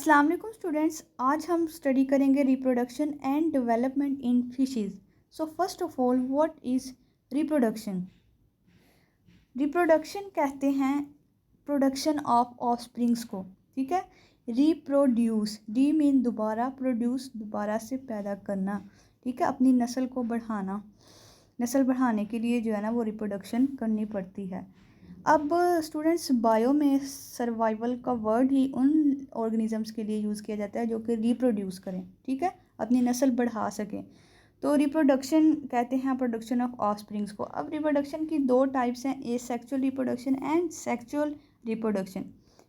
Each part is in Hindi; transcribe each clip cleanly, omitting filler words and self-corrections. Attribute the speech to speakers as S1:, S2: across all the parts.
S1: अस्सलाम वालेकुम स्टूडेंट्स, आज हम स्टडी करेंगे reproduction and development in fishes. So first of all, what is reproduction? Reproduction कहते हैं प्रोडक्शन ऑफ ऑफस्प्रिंग्स को। ठीक है, रिप्रोड्यूस, री मीन दोबारा, प्रोड्यूस दोबारा से पैदा करना। ठीक है, अपनी नस्ल को बढ़ाना। नस्ल बढ़ाने के लिए जो है ना वो रिप्रोडक्शन करनी पड़ती है। अब स्टूडेंट्स, बायो में सर्वाइवल का वर्ड ही उन ऑर्गेनिजम्स के लिए यूज़ किया जाता है जो कि रिप्रोड्यूस करें। ठीक है, अपनी नस्ल बढ़ा सकें। तो रिप्रोडक्शन कहते हैं प्रोडक्शन ऑफ ऑफस्प्रिंग्स को। अब रिप्रोडक्शन की दो टाइप्स हैं, asexual reproduction and sexual reproduction.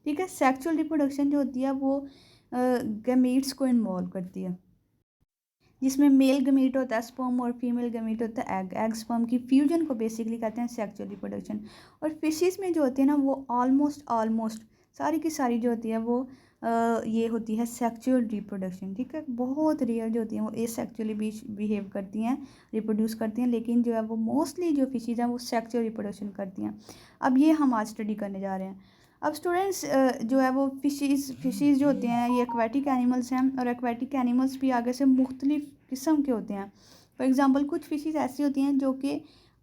S1: ठीक है, सेक्चुअल रिप्रोडक्शन जो होती है वो गैमीट्स को इन्वॉल्व करती है, जिसमें मेल गमीट होता है स्पर्म और फीमेल गमीट होता है एग। एग स्पर्म की फ्यूजन को बेसिकली कहते हैं सेक्सुअल रिप्रोडक्शन। और फिशेस में जो होती है ना वो ऑलमोस्ट सारी की सारी जो होती है वो ये होती है सेक्सुअल रिप्रोडक्शन। ठीक है, बहुत रेयर जो होती हैं वो एसेक्सुअली भी बिहेव करती हैं, रिप्रोड्यूस करती हैं, लेकिन जो है वो मोस्टली जो फिशेज हैं वो सेक्सुअल रिप्रोडक्शन करती हैं। अब ये हम आज स्टडी करने जा रहे हैं। अब स्टूडेंट्स, जो है वो फिशेस जो होते हैं ये एक्वेटिक एनिमल्स हैं, और एक्वेटिक एनिमल्स भी आगे से मुख्तलिफ किस्म के होते हैं। फॉर एग्ज़ाम्पल, कुछ फिशेस ऐसी होती हैं जो कि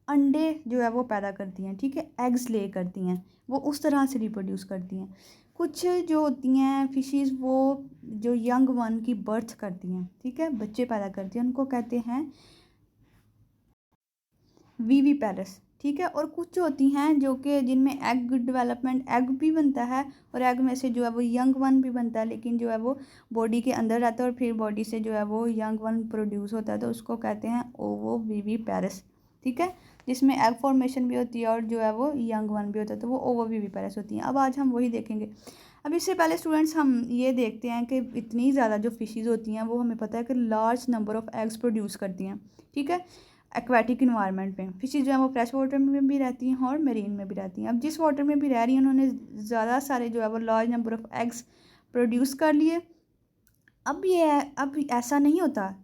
S1: अंडे जो है वो पैदा करती हैं। ठीक है, एग्स ले करती हैं, वो उस तरह से रिप्रोड्यूस करती हैं। कुछ जो होती हैं फिशेस वो जो यंग वन की बर्थ करती हैं, ठीक है, बच्चे पैदा करती हैं, उनको कहते हैं वीवी पैरस। ठीक है, और कुछ होती हैं जो कि जिनमें एग डेवलपमेंट, एग भी बनता है और एग में से जो है वो यंग वन भी बनता है, लेकिन जो है वो बॉडी के अंदर रहता है और फिर बॉडी से जो है वो यंग वन प्रोड्यूस होता है, तो उसको कहते हैं ओवो वीवी पैरस। ठीक है, जिसमें एग फॉर्मेशन भी होती है और जो है वो यंग वन भी होता है, तो वो ओवो वीवी पैरस होती हैं। अब आज हम वही देखेंगे। अब इससे पहले स्टूडेंट्स हम ये देखते हैं कि इतनी ज़्यादा जो फिशेज़ होती हैं वो हमें पता है कि large number of eggs produce करती हैं। ठीक है, एक्वेटिक इन्वायरमेंट में फिशेज जो है वो फ्रेश वाटर में भी रहती हैं और मरीन में भी रहती हैं। अब जिस वाटर में भी रह रही हैं उन्होंने ज़्यादा सारे जो है वो large number of eggs produce कर लिए। अब ऐसा नहीं होता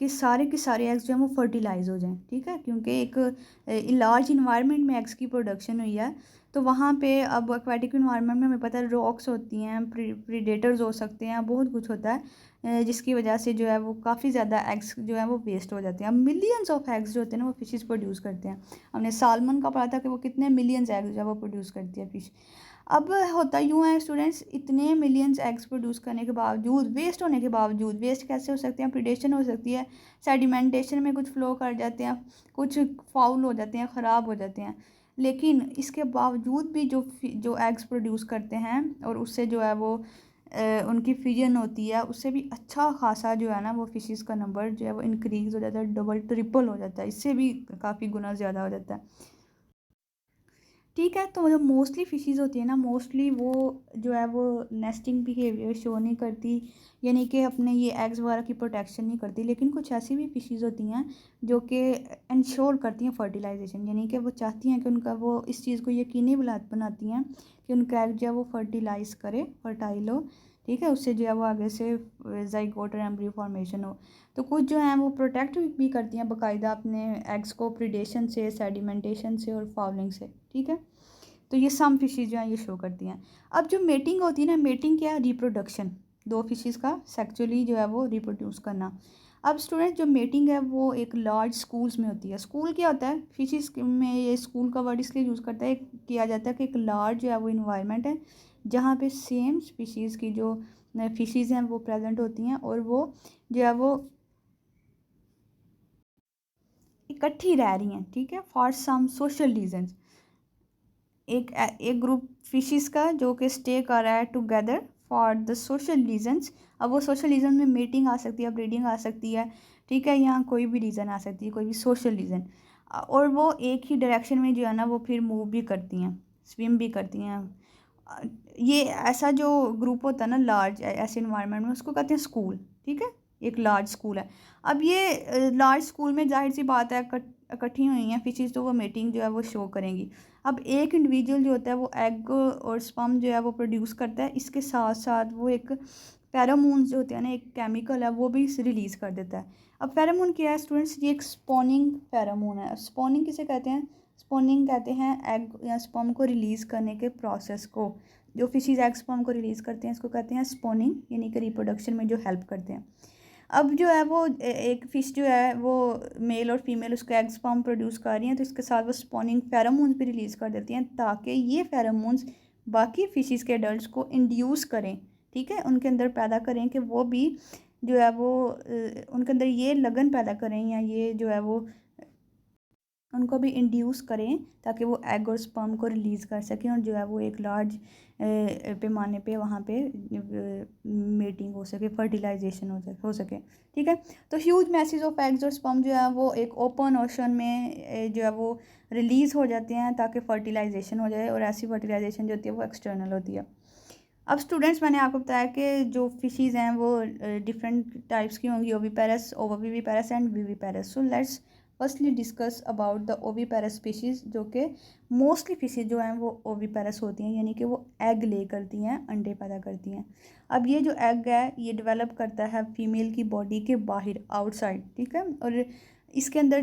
S1: कि सारे के सारे एग्स जो हैं वो फर्टिलाइज हो जाएं। ठीक है, क्योंकि एक लार्ज इन्वायरमेंट में एग्स की प्रोडक्शन हुई है, तो वहाँ पे अब एक्वेटिक इन्वायरमेंट में हमें पता है रॉक्स होती हैं, प्रीडेटर्स हो सकते हैं, बहुत कुछ होता है, जिसकी वजह से जो है वो काफ़ी ज़्यादा एग्स जो है वो वेस्ट हो जाते हैं। अब मिलियंस ऑफ एग्स जो होते हैं ना वो फिशेस प्रोड्यूस करते हैं। हमने सालमन का पढ़ा था कि वो कितने मिलियंस एग्स जो है वो प्रोड्यूस करती है फिश। अब होता यूँ है स्टूडेंट्स, इतने मिलियंस एग्स प्रोड्यूस करने के बावजूद, वेस्ट होने के बावजूद, वेस्ट कैसे हो सकते हैं, प्रीडेशन हो सकती है, सेडिमेंटेशन में कुछ फ्लो कर जाते हैं, कुछ फाउल हो जाते हैं, ख़राब हो जाते हैं, लेकिन इसके बावजूद भी जो एग्स प्रोड्यूस करते हैं और उससे जो है वो उनकी फिजन होती है, उससे भी अच्छा खासा जो है ना वो फिशेस का नंबर जो है वो इंक्रीज़ हो जाता है, डबल ट्रिपल हो जाता है, इससे भी काफ़ी गुना ज़्यादा हो जाता है। ठीक है, तो जो मोस्टली फिशेस होती है ना, मोस्टली वो जो है वो नेस्टिंग बिहेवियर शो नहीं करती, यानी कि अपने ये एग्स वगैरह की प्रोटेक्शन नहीं करती। लेकिन कुछ ऐसी भी फिशेस होती हैं जो कि इंश्योर करती हैं फर्टिलाइजेशन, यानी कि वो चाहती हैं कि उनका वो इस चीज़ को यकीनी बनाती हैं कि उनका एग जो है वो फर्टिलाइज करे, फर्टाइल हो। ठीक है, उससे जो है वो आगे से जाइगोट और एम्ब्रियो फॉर्मेशन हो। तो कुछ जो हैं वो प्रोटेक्ट भी करती हैं बाकायदा अपने एग्स को प्रीडेशन से, सेडिमेंटेशन से और फाउलिंग से। ठीक है, तो ये सम फिशेज जो हैं ये शो करती हैं। अब जो मेटिंग होती है ना, मेटिंग क्या है, रिप्रोडक्शन, दो फिशेज का सेक्चुअली जो है वो रिप्रोड्यूस करना। अब स्टूडेंट, जो मेटिंग है वो एक लार्ज स्कूल्स में होती है। स्कूल क्या होता है फिशेज में, ये स्कूल का वर्ड इसलिए यूज़ करता है, किया जाता है कि एक लार्ज जो है वो इन्वायरमेंट है जहाँ पे सेम स्पीशीज़ की जो फिशेज हैं वो प्रेजेंट होती हैं, और वो जो है वो इकट्ठी रह रही हैं। ठीक है, फॉर सम सोशल रीजंस, एक ग्रुप फिशेस का जो कि स्टे कर रहा है together for the social reasons. अब वो सोशल रीज़न में मीटिंग आ सकती है, ब्रीडिंग आ सकती है। ठीक है, यहाँ कोई भी रीज़न आ सकती है, कोई भी सोशल रीज़न, और वो एक ही डायरेक्शन में जो है ना वो फिर मूव भी करती हैं, स्विम भी करती हैं। ये ऐसा जो ग्रुप होता है ना लार्ज ऐसे इन्वायरमेंट में, उसको कहते हैं स्कूल। ठीक है, एक लार्ज स्कूल है। अब ये लार्ज स्कूल में जाहिर सी बात है इकट्ठी हुई हैं फिशेज, तो वो मीटिंग जो है वो शो करेंगी। अब एक इंडिविजुअल जो होता है वो एग और स्पर्म जो है वो प्रोड्यूस करता है, इसके साथ साथ वो एक फेरोमोन्स जो होते हैं ना, एक केमिकल है वो भी रिलीज़ कर देता है। अब फेरोमोन क्या है स्टूडेंट्स, ये एक स्पॉनिंग फेरोमोन है। स्पॉनिंग किसे कहते हैं? स्पॉनिंग कहते हैं एग या स्पर्म को रिलीज़ करने के प्रोसेस को। जो फिशेज एग स्पर्म को रिलीज़ करते हैं इसको कहते हैं स्पॉनिंग, यानी कि रिप्रोडक्शन में जो हेल्प करते हैं। अब जो है वो एक फ़िश जो है वो मेल और फीमेल उसका एग स्पर्म प्रोड्यूस कर रही हैं, तो इसके साथ वो स्पॉनिंग फेरोमोन्स भी रिलीज़ कर देती हैं ताकि ये फेरोमोन्स बाकी फिशेस के अडल्ट को इंड्यूस करें, ठीक है, उनके अंदर पैदा करें कि वो भी जो है वो उनके अंदर ये लगन पैदा करें या ये जो है वो उनको भी इंड्यूस करें ताकि वो एग और स्पर्म को रिलीज़ कर सकें और जो है वो एक लार्ज पैमाने पे वहाँ पे मेटिंग हो सके, फर्टिलाइजेशन हो सके, ठीक है। तो ह्यूज मैसेज ऑफ एग्स और स्पर्म जो है वो एक ओपन ओशन में जो है वो रिलीज़ हो जाते हैं ताकि फर्टिलाइजेशन हो जाए, और ऐसी फर्टिलाइजेशन जो होती है वो एक्सटर्नल होती है। अब स्टूडेंट्स, मैंने आपको बताया कि जो फिशेज़ हैं वो डिफरेंट टाइप्स की होंगी, oviparous, ovoviviparous and viviparous. So let's firstly discuss about the oviparous species, जो कि मोस्टली फिशेज जो हैं वो ओविपेरस होती हैं, यानी कि वो एग ले करती हैं, अंडे पैदा करती हैं। अब ये जो एग है ये डेवलप करता है फीमेल की बॉडी के बाहर, आउटसाइड, ठीक है, और इसके अंदर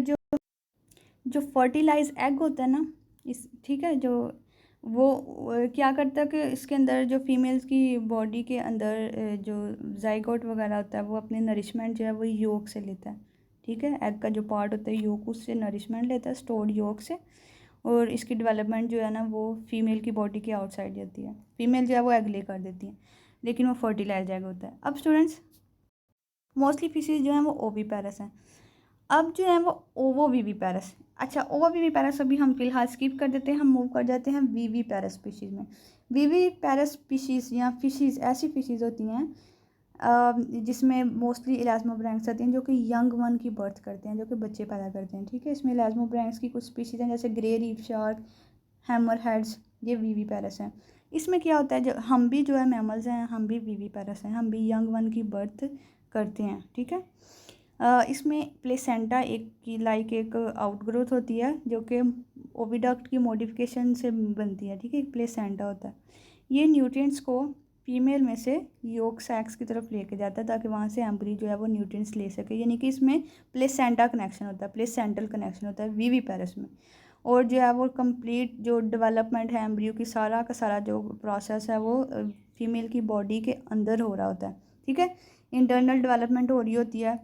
S1: जो फर्टिलाइज एग होता है ना, इस ठीक है, जो वो क्या करता है कि इसके अंदर जो फीमेल्स की बॉडी के अंदर जो जाइगोट वगैरह होता है वो अपने नरिशमेंट जो है वो योक से लेता है, ठीक है, एग का जो पार्ट होता है योक उससे नरिशमेंट लेता है, स्टोर्ड योक से, और इसकी डेवलपमेंट जो है ना वो फीमेल की बॉडी के आउटसाइड जाती है। फीमेल जो है वो एग ले कर देती है, लेकिन वो फर्टिलाइज एग होता है। अब स्टूडेंट्स, मोस्टली फिशेज जो हैं वो ओविपेरस हैं। अब जो है वो ओवोविविपेरस, अच्छा ओवोविविपेरस अभी हम फिलहाल स्किप कर देते हैं, हम मूव कर जाते हैं विविपेरस स्पीशीज़ में। विविपेरस स्पीशीज़ या फिशेज़ ऐसी फिशेज़ होती हैं जिसमें मोस्टली इलास्मोब्रैंक्स आती हैं जो कि यंग वन की बर्थ करते हैं, जो कि बच्चे पैदा करते हैं, ठीक है। इसमें इलास्मोब्रैंक्स की कुछ स्पीशीज़ हैं जैसे grey reef shark, hammer heads, ये विविपेरस हैं। इसमें क्या होता है, जो हम भी जो है मैमल्स हैं, हम भी विविपेरस हैं, हम भी यंग वन की बर्थ करते हैं, ठीक है। इसमें प्लेसेंटा एक की लाइक एक आउटग्रोथ होती है जो कि ओविडक्ट की मॉडिफिकेशन से बनती है, ठीक है, एक प्लेसेंटा होता है। ये न्यूट्रिएंट्स को फीमेल में से योक सैक्स की तरफ लेके जाता है ताकि वहाँ से एम्ब्री जो है वो न्यूट्रिएंट्स ले सके, यानी कि इसमें प्लेसेंटा कनेक्शन होता है, प्लेसेंटल कनेक्शन होता है विविपेरस में। और जो है वो कंप्लीट जो डेवलपमेंट है एम्ब्रियो की, सारा का सारा जो प्रोसेस है वो फीमेल की बॉडी के अंदर हो रहा होता है, ठीक है, इंटरनल डेवलपमेंट हो रही होती है।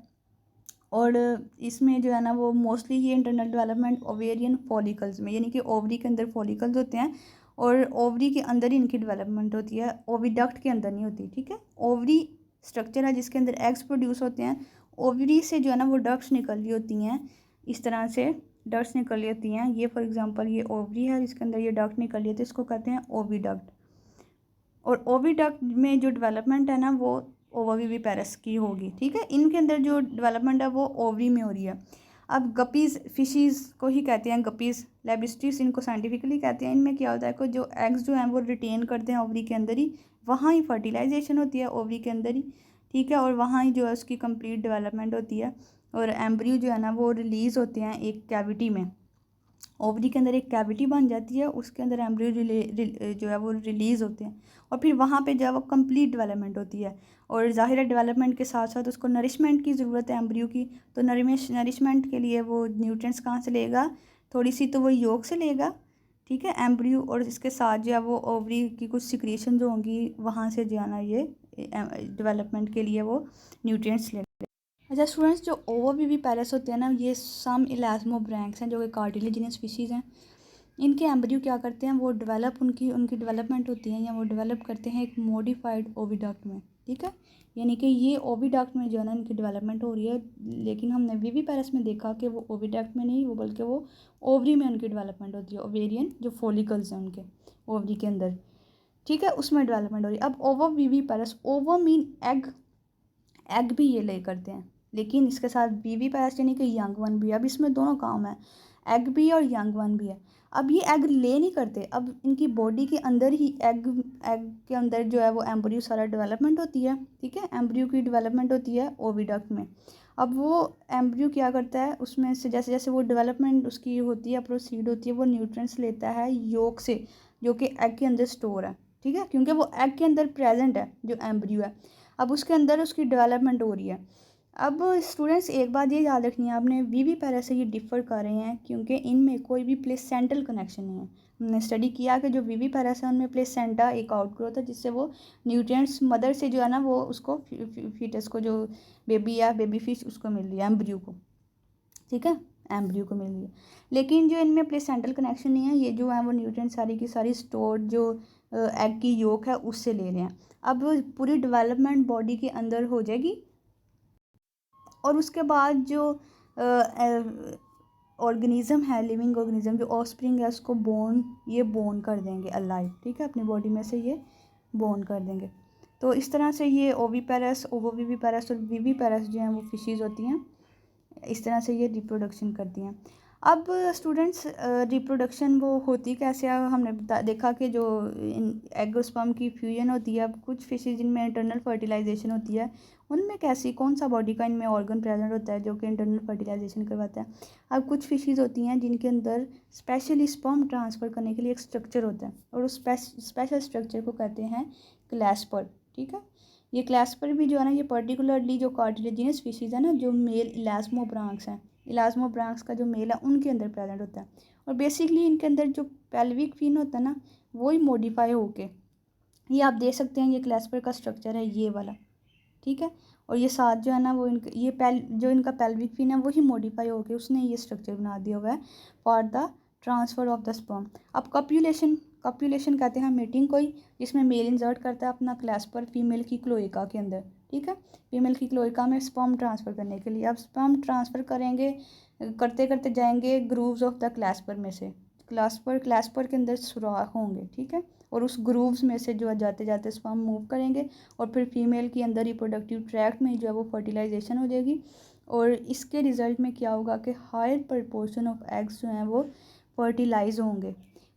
S1: और इसमें जो है ना वो मोस्टली ये इंटरनल डेवलपमेंट ओवेरियन फॉलिकल्स में, यानी कि ओवरी के अंदर फॉलिकल्स होते हैं और ओवरी के अंदर ही इनकी डेवलपमेंट होती है, ओविडक्ट के अंदर नहीं होती, ठीक है। ओवरी स्ट्रक्चर है जिसके अंदर एग्स प्रोड्यूस होते हैं, ओवरी से जो है ना वो डक्ट्स निकल रही होती हैं, इस तरह से डक्ट्स निकल रही होती हैं। ये फॉर एग्जांपल ये ओवरी है जिसके अंदर ये डक्ट निकल रही है, तो इसको कहते हैं ओविडक्ट। और ओविडक्ट में जो डेवलपमेंट है ना वो ओविविपेरस की होगी, ठीक है। इनके अंदर जो डेवलपमेंट है वो ओवरी में हो रही है। अब गपीज़ फिशीज़ को ही कहते हैं, गपीज़ लेबिस्टिस इनको साइंटिफिकली कहते हैं। इनमें क्या होता है कि जो एग्स जो हैं वो रिटेन करते हैं ओवरी के अंदर ही, वहाँ ही फर्टिलाइजेशन होती है ओवरी के अंदर ही, ठीक है, और वहाँ ही जो है उसकी कंप्लीट डेवलपमेंट होती है और एम्ब्रियो जो है ना वो रिलीज़ होते हैं एक कैविटी में, ओवरी के अंदर एक कैविटी बन जाती है, उसके अंदर एम्ब्रियो जो है वो रिलीज़ होते हैं और फिर वहाँ पे जो है वो कंप्लीट डेवलपमेंट होती है। और ज़ाहिर है डेवलपमेंट के साथ साथ उसको नरिशमेंट की ज़रूरत है एम्ब्रियो की, तो नरिशमेंट के लिए वो न्यूट्रिएंट्स कहाँ से लेगा, थोड़ी सी तो वो योग से लेगा, ठीक है, एम्ब्रियो, और इसके साथ जो है वो ओवरी की कुछ सिक्रीशन जो होंगी वहाँ से जो है ना ये डेवलपमेंट के लिए वो न्यूट्रिएंट्स ले। अच्छा स्टूडेंट्स, जो ओविविपेरस होते हैं ना ये सम इलास्मोब्रैंक्स हैं जो कि कार्टिलेजिनस स्पीशीज़ हैं। इनके एम्ब्रियो क्या करते हैं, वो डेवलप उनकी डेवलपमेंट होती है या वो डेवलप करते हैं एक मॉडिफाइड ओविडक्ट में, ठीक है, यानी कि ये ओविडक्ट में जो है ना इनकी डेवलपमेंट हो रही है। लेकिन हमने विविपेरस में देखा कि वो ओविडक्ट में नहीं, वो बल्कि वो ओवरी में उनकी डेवलपमेंट होती है, ओवेरियन जो फॉलिकल्स हैं उनके ओवरी के अंदर, ठीक है, उसमें डेवलपमेंट हो रही है। अब ओवोविविपेरस, ओवो मीन एग, एग भी ये ले करते हैं, लेकिन इसके साथ विविपेरस यानी कि यंग वन भी है। अब इसमें दोनों काम है, एग भी और यंग वन भी है। अब ये एग ले नहीं करते, अब इनकी बॉडी के अंदर ही एग के अंदर जो है वो एम्ब्रियो सारा डेवलपमेंट होती है, ठीक है, एम्ब्रियो की डेवलपमेंट होती है ओविडक्ट में। अब वो एम्ब्रियो क्या करता है, उसमें से जैसे जैसे वो डेवलपमेंट उसकी होती है, प्रोसीड होती है, वो न्यूट्रिएंट्स लेता है योक से जो कि एग के अंदर स्टोर है, ठीक है, क्योंकि वो एग के अंदर प्रेजेंट है जो एम्ब्रियो है। अब उसके अंदर उसकी डेवलपमेंट हो रही है, अब स्टूडेंट्स एक बात ये याद रखनी है आपने, वीवी पैरा से ये डिफ़र कर रहे हैं क्योंकि इनमें कोई भी प्लेसेंटल कनेक्शन नहीं है। हमने स्टडी किया कि जो वीवी पैरास है उनमें प्लेसेंटा एक आउटग्रोथ है जिससे वो न्यूट्रिएंट्स मदर से जो है ना वो उसको फीटस को, जो बेबी या बेबी फिश उसको मिल रही है, एम्ब्रियो को, ठीक है, एम्ब्रियो को मिल रही है। लेकिन जो इनमें प्लेसेंटल कनेक्शन नहीं है, ये जो है वो न्यूट्रिएंट सारी की सारी स्टोर्ड जो एग की योक है उससे ले रहे हैं। अब पूरी डेवलपमेंट बॉडी के अंदर हो जाएगी और उसके बाद जो ऑर्गेनिज्म है, लिविंग ऑर्गेनिज्म जो ऑफस्प्रिंग है उसको ये बोन कर देंगे अलाइव, ठीक है, अपनी बॉडी में से ये बोन कर देंगे। तो इस तरह से ये ओवीपेरस, ओवोविविपेरस और विविपेरस जो हैं वो फिशेस होती हैं, इस तरह से ये रिप्रोडक्शन करती हैं। अब स्टूडेंट्स रिप्रोडक्शन वो होती कैसे है, हमने देखा कि जो एग और स्पर्म की फ्यूजन होती है। अब कुछ फिशेज जिनमें इंटरनल फर्टिलाइजेशन होती है उनमें कैसी कौन सा बॉडी का इनमें ऑर्गन प्रेजेंट होता है जो कि इंटरनल फर्टिलाइजेशन करवाता है। अब कुछ फिशेज होती हैं जिनके अंदर स्पेशली स्पर्म ट्रांसफ़र करने के लिए एक स्ट्रक्चर होता है और उस स्पेशल स्ट्रक्चर को कहते हैं क्लैस्पर, ठीक है। ये क्लैस्पर भी जो है ना, ये पर्टिकुलरली जो कार्टिलेजिनस फिशेज है ना, जो मेल इलास्मोब्रांक्स हैं, इलास्मोब्रांक्स का जो मेल है उनके अंदर प्रेजेंट होता है। और बेसिकली इनके अंदर जो पेल्विक फिन होता है ना वही मॉडिफाई होके, ये आप देख सकते हैं, ये क्लैस्पर का स्ट्रक्चर है ये वाला, ठीक है। और ये साथ जो है ना वो जो इनका पेल्विक फिन है वही मॉडिफाई होके उसने ये स्ट्रक्चर बना दिया हुआ है for the transfer of the sperm. अब कप्यूलेशन कहते हैं मीटिंग कोई जिसमें मेल इंसर्ट करता है अपना क्लैस्पर फीमेल की क्लोएका के अंदर, ठीक है, फीमेल की क्लोएका में स्पर्म ट्रांसफ़र करने के लिए। अब स्पर्म ट्रांसफ़र करेंगे, करते करते जाएंगे ग्रूव्स ऑफ द क्लैस्पर में से, क्लैस्पर के अंदर सुराख होंगे, ठीक है, और उस ग्रूव्स में से जो है जाते जाते स्पर्म मूव करेंगे और फिर फीमेल के अंदर रिप्रोडक्टिव ट्रैक्ट में जो है वो फर्टिलाइजेशन हो जाएगी। और इसके रिज़ल्ट में क्या होगा कि हायर प्रपोर्शन ऑफ एग्स जो हैं वो फर्टिलाइज होंगे।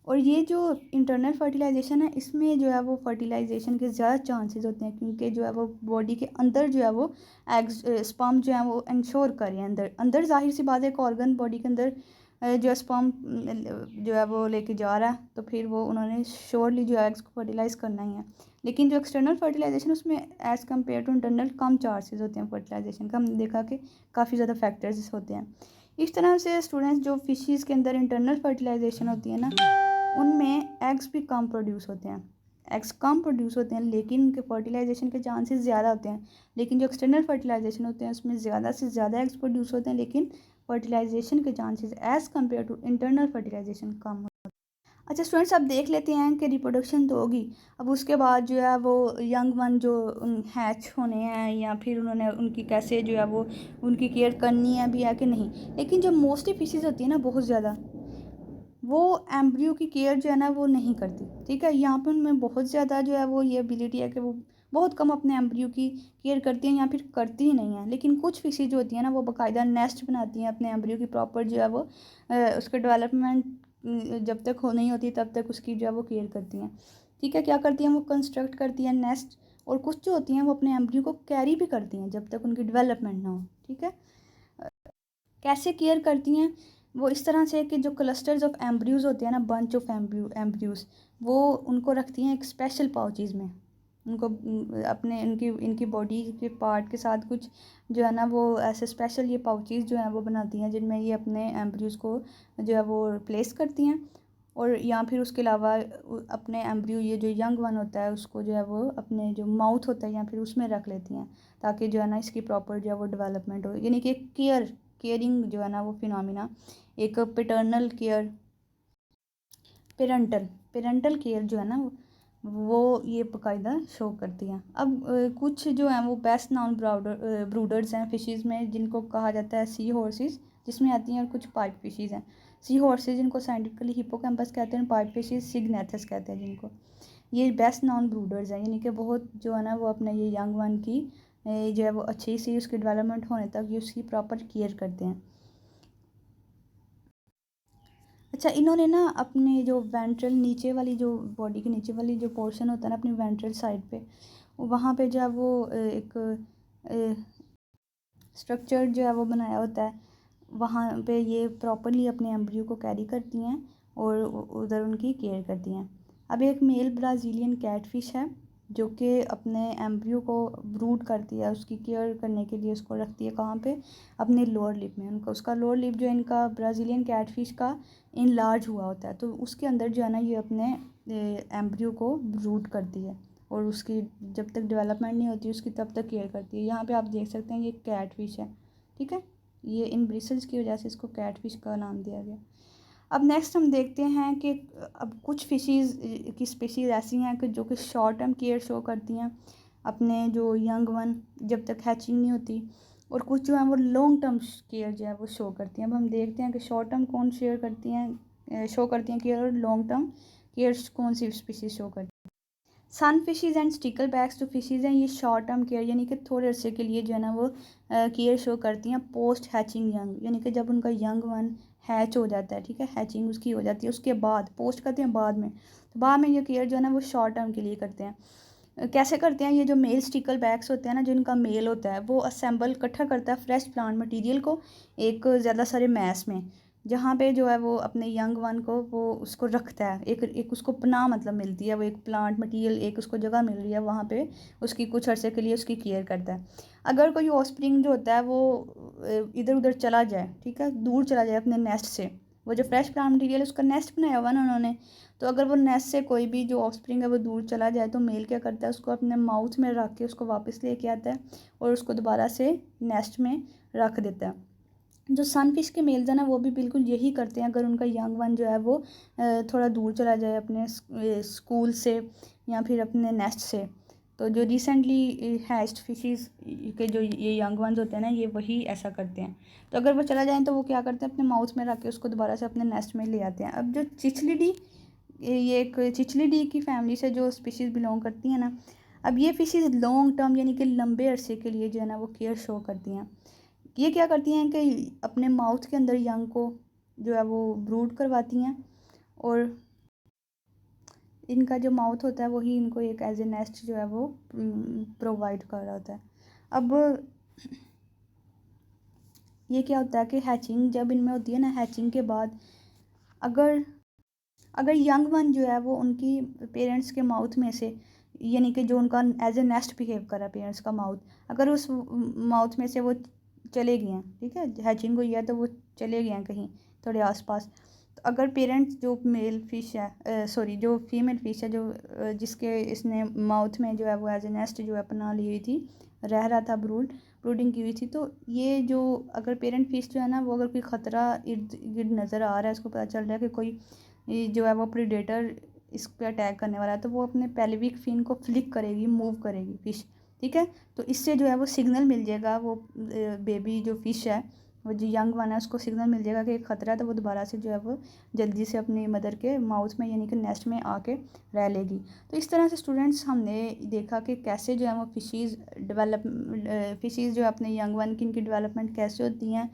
S1: और ये जो इंटरनल फर्टिलाइजेशन है इसमें जो है वो फर्टिलाइजेशन के ज़्यादा चांसेस होते हैं क्योंकि जो है वो बॉडी के अंदर जो है वो एग्स स्पर्म जो है वो इंश्योर करें अंदर अंदर, जाहिर सी बात है एक ऑर्गन बॉडी के अंदर जो स्पर्म जो है वो लेके जा रहा है तो फिर वो उन्होंने श्योरली जो एग्स को फर्टिलाइज़ करना ही है। लेकिन जो एक्सटर्नल फर्टिलाइजेशन उसमें एज़ कम्पेयर टू इंटरनल कम चांसेस होते हैं फर्टिलाइजेशन का। हमने देखा कि काफ़ी ज़्यादा फैक्टर्स होते हैं। इस तरह से स्टूडेंट्स जो फिशेस के अंदर इंटरनल फर्टिलाइजेशन होती है ना उनमें एग्स भी कम प्रोड्यूस होते हैं, एग्स कम प्रोड्यूस होते हैं लेकिन उनके फर्टिलाइजेशन के चांसेस ज़्यादा होते हैं। लेकिन जो एक्सटर्नल फर्टिलाइजेशन होते हैं उसमें ज़्यादा से ज़्यादा एग्स प्रोड्यूस होते हैं लेकिन फर्टिलाइजेशन के chances as compare to internal fertilization कम होते हैं। अच्छा स्टूडेंट्स, अब देख लेते हैं कि रिप्रोडक्शन तो होगी, अब उसके बाद जो है वो यंग वन जो हैच होने हैं या फिर उन्होंने उनकी कैसे जो है वो उनकी केयर करनी है भी है कि नहीं। लेकिन जो मोस्टली फिशेज़ होती है ना बहुत ज़्यादा, वो एम्ब्रियो की केयर जो है ना वो नहीं करती, ठीक है। यहाँ पे उनमें बहुत ज़्यादा जो है वो ये एबिलिटी है कि वो बहुत कम अपने एम्ब्रियो की केयर करती हैं या फिर करती ही नहीं है। लेकिन कुछ फिशेज जो होती हैं ना वो बाकायदा नेस्ट बनाती हैं अपने एम्ब्रियो की, प्रॉपर जो है वो उसके डेवलपमेंट जब तक हो नहीं होती तब तक उसकी जो है वो केयर करती हैं, ठीक है। क्या करती हैं वो कंस्ट्रक्ट करती हैं नेस्ट, और कुछ जो होती हैं वो अपने एम्ब्रियो को कैरी भी करती हैं जब तक उनकी डेवलपमेंट ना हो, ठीक है। कैसे केयर करती हैं वो इस तरह से कि जो क्लस्टर्स ऑफ एम्ब्रियोज होते हैं ना, बंच ऑफ एम्ब्रियोज, वो उनको रखती हैं एक स्पेशल पाउचेज़ में। उनको अपने इनकी इनकी बॉडी के पार्ट के साथ कुछ जो है ना वो ऐसे स्पेशल ये पाउचेज़ जो हैं वो बनाती हैं जिनमें ये अपने एम्ब्रियोज को जो है वो प्लेस करती हैं। और या फिर उसके अलावा अपने एम्ब्रियो ये जो यंग वन होता है उसको जो है वो अपने जो माउथ होता है या फिर उसमें रख लेती हैं ताकि जो है ना इसकी प्रॉपर जो है वो डेवलपमेंट हो, यानी कि केयरिंग जो है ना वो फिनोमिना, एक पेटर्नल केयर, पेरेंटल केयर जो है ना वो ये बाकायदा शो करती हैं। अब कुछ जो हैं वो बेस्ट नाउन ब्रूडर्स हैं फिशेज़ में जिनको कहा जाता है सी हॉर्सेस, जिसमें आती हैं, और कुछ पाइप फिशेज़ हैं। सी हॉर्सेस जिनको साइंटिफिकली हिप्पोकैम्पस कहते हैं, पाइप फिशेज़ सिग्नेथस कहते हैं जिनको। ये बेस्ट नाउन ब्रूडर्स हैं, यानी कि बहुत जो है ना वो अपने ये यंग वन की जो है वो अच्छी सी उसकी डेवलपमेंट होने तक ये उसकी प्रॉपर केयर करते हैं। अच्छा, इन्होंने ना अपने जो वेंट्रल नीचे वाली जो बॉडी के नीचे वाली जो पोर्शन होता है ना अपनी वेंट्रल साइड पे, वहाँ पे जो है वो एक स्ट्रक्चर जो है वो बनाया होता है, वहाँ पे ये प्रॉपरली अपने एम्ब्रियो को कैरी करती हैं और उधर उनकी केयर करती हैं। अब एक मेल ब्राज़ीलियन कैटफिश है जो कि अपने एम्ब्रियो को ब्रूड करती है, उसकी केयर करने के लिए उसको रखती है कहाँ पे, अपने लोअर लिप में। उनका उसका लोअर लिप जो है इनका ब्राज़ीलियन कैटफिश का इनलार्ज हुआ होता है, तो उसके अंदर जो है ना ये अपने एम्ब्रियो को ब्रूड करती है और उसकी जब तक डेवलपमेंट नहीं होती उसकी तब तक केयर करती है। यहाँ पे आप देख सकते हैं ये कैटफिश है, ठीक है। ये इन ब्रिसल्स की वजह से इसको कैटफिश का नाम दिया गया। अब नेक्स्ट हम देखते हैं कि अब कुछ फिशीज़ की स्पीशीज़ ऐसी हैं कि जो कि शॉर्ट टर्म केयर शो करती हैं अपने जो यंग वन जब तक हैचिंग नहीं होती, और कुछ जो है वो लॉन्ग टर्म केयर जो है वो शो करती हैं। अब हम देखते हैं कि शॉर्ट टर्म कौन शेयर करती हैं, शो करती हैं केयर, और लॉन्ग टर्म केयर कौन सी स्पीशीज़ शो करती हैं। सन फिशीज़ एंड स्टिकल बैक्स जो फिशीज़ हैं ये शॉर्ट टर्म केयर यानी कि थोड़े अरसे के लिए जो है ना वो केयर शो करती हैं पोस्ट हैचिंग यंग, यानी कि जब उनका यंग वन हैच हो जाता है, ठीक है, हैचिंग उसकी हो जाती है, उसके बाद पोस्ट करते हैं बाद में, तो बाद में ये केयर जो है ना वो शॉर्ट टर्म के लिए करते हैं। कैसे करते हैं, ये जो मेल स्टिकल बैग्स होते हैं ना, जो इनका मेल होता है वो असेंबल इकट्ठा करता है फ्रेश प्लांट मटेरियल को एक ज़्यादा सारे मैस में, जहाँ पे जो है वो अपने यंग वन को वो उसको रखता है, एक उसको पनाह मतलब मिलती है, वो एक प्लांट मटेरियल एक उसको जगह मिल रही है, वहाँ पे उसकी कुछ अरसे के लिए उसकी केयर करता है। अगर कोई ऑस्प्रिंग जो होता है वो इधर उधर चला जाए, ठीक है, दूर चला जाए अपने नेस्ट से, वो जो फ्रेश प्लांट मटेरियल उसका नेस्ट बनाया हुआ ना उन्होंने, तो अगर वो नेस्ट से कोई भी जो ऑफस्प्रिंग है वो दूर चला जाए तो मेल क्या करता है, उसको अपने माउथ में रख के उसको वापस लेके आता है और उसको दोबारा से नेस्ट में रख देता है। जो सनफिश के मेल्स हैं ना वो भी बिल्कुल यही करते हैं अगर उनका यंग वन जो है वो थोड़ा दूर चला जाए अपने स्कूल से या फिर अपने नेस्ट से। तो जो रिसेंटली हैच्ड फिशेस के जो ये यंग वंस होते हैं ना ये वही ऐसा करते हैं। तो अगर वो चला जाए तो वो क्या करते हैं, अपने माउथ में रख के उसको दोबारा से अपने नेस्ट में ले आते हैं। अब जो चिचलिडी, ये एक चिचलिडी की फैमिली से जो स्पीशीज़ बिलोंग करती हैं ना, अब ये फिशेस लॉन्ग टर्म यानी कि लंबे अरसे के लिए जो है ना वो केयर शो करती हैं। ये क्या करती हैं कि अपने माउथ के अंदर यंग को जो है वो ब्रूड करवाती हैं, और इनका जो माउथ होता है वही इनको एक एज ए नेस्ट जो है वो प्रोवाइड कर रहा होता है। अब ये क्या होता है कि हैचिंग जब इनमें होती है ना, हैचिंग के बाद अगर अगर यंग वन जो है वो उनकी पेरेंट्स के माउथ में से, यानी कि जो उनका एज ए नेस्ट बिहेव कर रहा है पेरेंट्स का माउथ, अगर उस माउथ में से वो चले गए हैं, ठीक है, हैचिंग हुई है तो वो चले गए हैं कहीं थोड़े आसपास, तो अगर पेरेंट्स जो मेल फिश है सॉरी जो फीमेल फिश है जो जिसके इसने माउथ में जो है वो एज ए नेस्ट जो है अपना ली हुई थी, रह रहा था, ब्रूडिंग की हुई थी, तो ये जो अगर पेरेंट फिश जो है ना वो अगर कोई ख़तरा इर्द गिर्द नज़र आ रहा है, उसको पता चल रहा है कि कोई जो है वो प्रीडेटर इस पर अटैक करने वाला है, तो वो अपने पेल्विक फिन को फ्लिक करेगी, मूव करेगी फिश, ठीक है। तो इससे जो है वो सिग्नल मिल जाएगा, वो बेबी जो फ़िश है वो जो यंग वन है उसको सिग्नल मिल जाएगा कि एक ख़तरा है, तो वो दोबारा से जो है वो जल्दी से अपनी मदर के माउथ में यानी कि नेस्ट में आके रह लेगी। तो इस तरह से स्टूडेंट्स हमने देखा कि कैसे जो है वो फिशीज़ जो है अपने यंग वन की इनकी डेवलपमेंट कैसे होती हैं,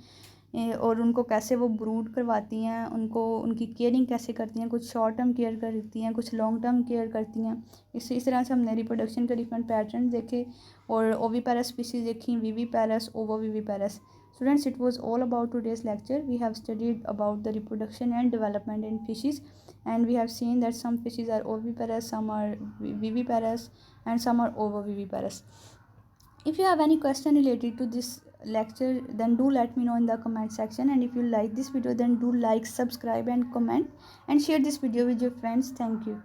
S1: और उनको कैसे वो ब्रूड करवाती हैं, उनको उनकी केयरिंग कैसे करती हैं, कुछ शॉर्ट टर्म केयर करती हैं, कुछ लॉन्ग टर्म केयर करती हैं। इस तरह से हमने रिप्रोडक्शन के डिफरेंट पैटर्न देखे और ओविपेरस स्पीशीज़ देखी, viviparous, ovoviviparous. Students, it was all about today's lecture. We have studied about the reproduction and development in fishes, and we have seen that some fishes are oviparous, some are viviparous, and some are ovoviviparous. If you have any question related to this lecture, then do let me know in the comment section, and if you like this video then do like, subscribe and comment and share this video with your friends. Thank you.